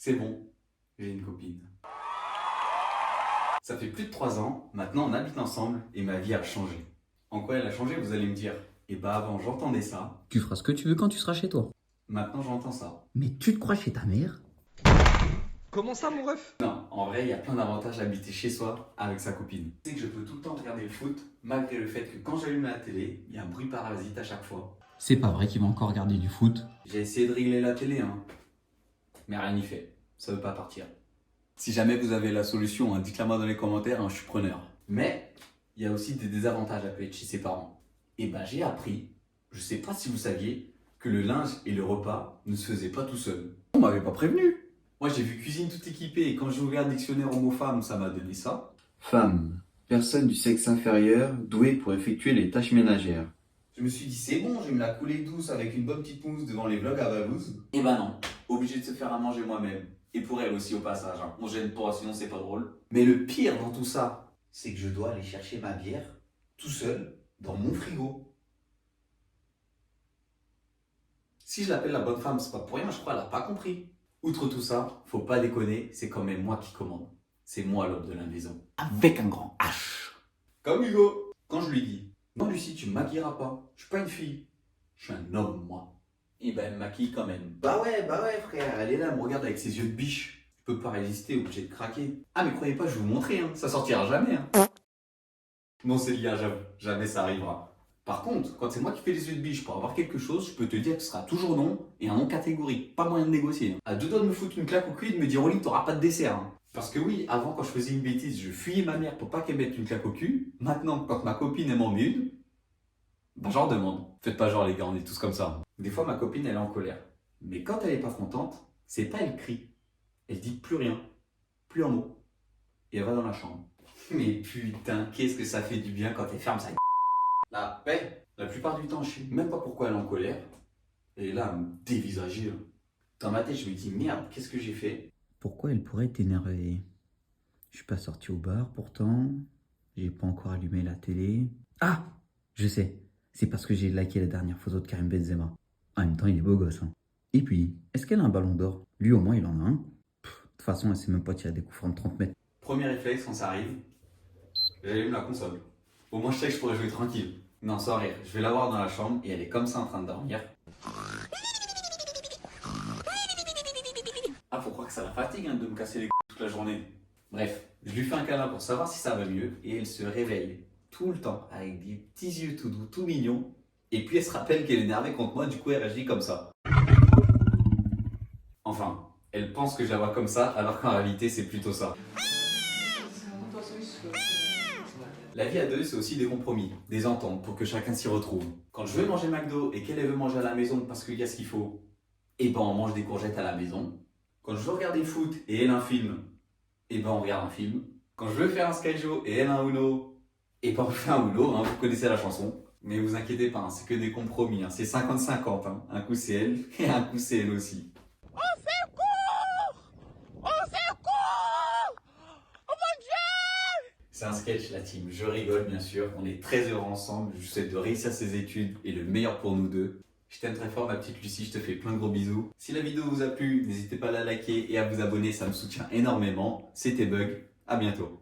C'est bon, j'ai une copine. Ça fait plus de 3 ans, maintenant on habite ensemble et ma vie a changé. En quoi elle a changé, vous allez me dire? Eh bah avant j'entendais ça, Tu feras ce que tu veux quand tu seras chez toi. maintenant j'entends ça. Mais tu te crois chez ta mère? Comment ça, mon ref? Non, en vrai il y a plein d'avantages à habiter chez soi avec sa copine. C'est que je peux tout le temps regarder le foot, malgré le fait que quand j'allume la télé, il y a un bruit parasite à chaque fois. C'est pas vrai qu'il va encore regarder du foot. J'ai essayé de régler la télé, hein. Mais rien n'y fait, ça veut pas partir. Si jamais vous avez la solution, hein, dites-la moi dans les commentaires, hein, je suis preneur. Mais il y a aussi des désavantages à être chez ses parents. Et ben j'ai appris, je sais pas si vous saviez, que le linge et le repas ne se faisaient pas tout seul. On m'avait pas prévenu. Moi j'ai vu cuisine tout équipée et quand j'ai ouvert le dictionnaire au mot femme, ça m'a donné ça. Femme, personne du sexe inférieur douée pour effectuer les tâches ménagères. Je me suis dit c'est bon, je vais me la couler douce avec une bonne petite mousse devant les vlogs à Valouz. Et ben non, obligé de se faire à manger moi-même. Et pour elle aussi au passage, hein. On gêne pas, sinon c'est pas drôle. Mais le pire dans tout ça, c'est que je dois aller chercher ma bière tout seul dans mon frigo. Si je l'appelle la bonne femme, c'est pas pour rien, je crois, elle a pas compris. Outre tout ça, faut pas déconner, c'est quand même moi qui commande. C'est moi l'homme de la maison. Avec un grand H. Comme Hugo. Quand je lui dis, non Lucie, tu me maquilleras pas. Je suis pas une fille. Je suis un homme, moi. Et ben elle me maquille quand même. Bah ouais frère, elle est là, elle me regarde avec ses yeux de biche. Je peux pas résister, obligé de craquer. Ah mais croyez pas, je vais vous montrer, hein. Ça sortira jamais. Hein. Non c'est lié, j'avoue, jamais ça arrivera. Par contre, quand c'est moi qui fais les yeux de biche pour avoir quelque chose, je peux te dire que ce sera toujours non, et un non catégorique, pas moyen de négocier. Hein. À deux doigts de me foutre une claque au cul et de me dire, Oli, t'auras pas de dessert. Hein. Parce que oui, avant quand je faisais une bêtise, je fuyais ma mère pour pas qu'elle mette une claque au cul. Maintenant, quand ma copine elle m'en met une, bah j'en demande. Faites pas genre les gars, on est tous comme ça. Des fois ma copine elle est en colère. Mais quand elle est pas contente, c'est pas elle crie. Elle dit plus rien, plus un mot. Et elle va dans la chambre. Mais putain, qu'est-ce que ça fait du bien quand elle ferme sa gueule. La paix, la plupart du temps, je sais même pas pourquoi elle est en colère. Et là, elle me dévisager. Dans ma tête, je me dis merde, qu'est-ce que j'ai fait? Pourquoi elle pourrait t'énerver? Je suis pas sorti au bar pourtant. J'ai pas encore allumé la télé. Ah! Je sais. C'est parce que j'ai liké la dernière photo de Karim Benzema. En même temps, il est beau gosse. Hein. Et puis, est-ce qu'elle a un ballon d'or? Lui au moins, il en a un. De toute façon, elle sait même pas tirer des coups francs de 30 mètres. Premier réflexe quand ça arrive, j'allume la console. Au moins, je sais que je pourrais jouer tranquille. Non, sans rire, je vais la voir dans la chambre et elle est comme ça en train de dormir. Ah, faut croire que ça la fatigue hein, de me casser les couilles toute la journée. Bref, je lui fais un câlin pour savoir si ça va mieux et elle se réveille tout le temps avec des petits yeux tout doux, tout mignons. Et puis elle se rappelle qu'elle est énervée contre moi, du coup elle réagit comme ça. Enfin, elle pense que je la vois comme ça alors qu'en réalité c'est plutôt ça. La vie à deux, c'est aussi des compromis, des ententes pour que chacun s'y retrouve. Quand je veux manger McDo et qu'elle veut manger à la maison parce qu'il y a ce qu'il faut, et ben on mange des courgettes à la maison. Quand je veux regarder le foot et elle un film, et ben on regarde un film. Quand je veux faire un Skyjo et elle un Uno, et ben on fait un Uno, hein, vous connaissez la chanson. Mais vous inquiétez pas, hein, c'est que des compromis, hein, c'est 50-50. Hein. Un coup c'est elle et un coup c'est elle aussi. C'est un sketch la team, je rigole bien sûr, on est très heureux ensemble, je vous souhaite de réussir ses études et le meilleur pour nous deux. Je t'aime très fort ma petite Lucie, je te fais plein de gros bisous. Si la vidéo vous a plu, n'hésitez pas à la liker et à vous abonner, ça me soutient énormément. C'était Bug, à bientôt.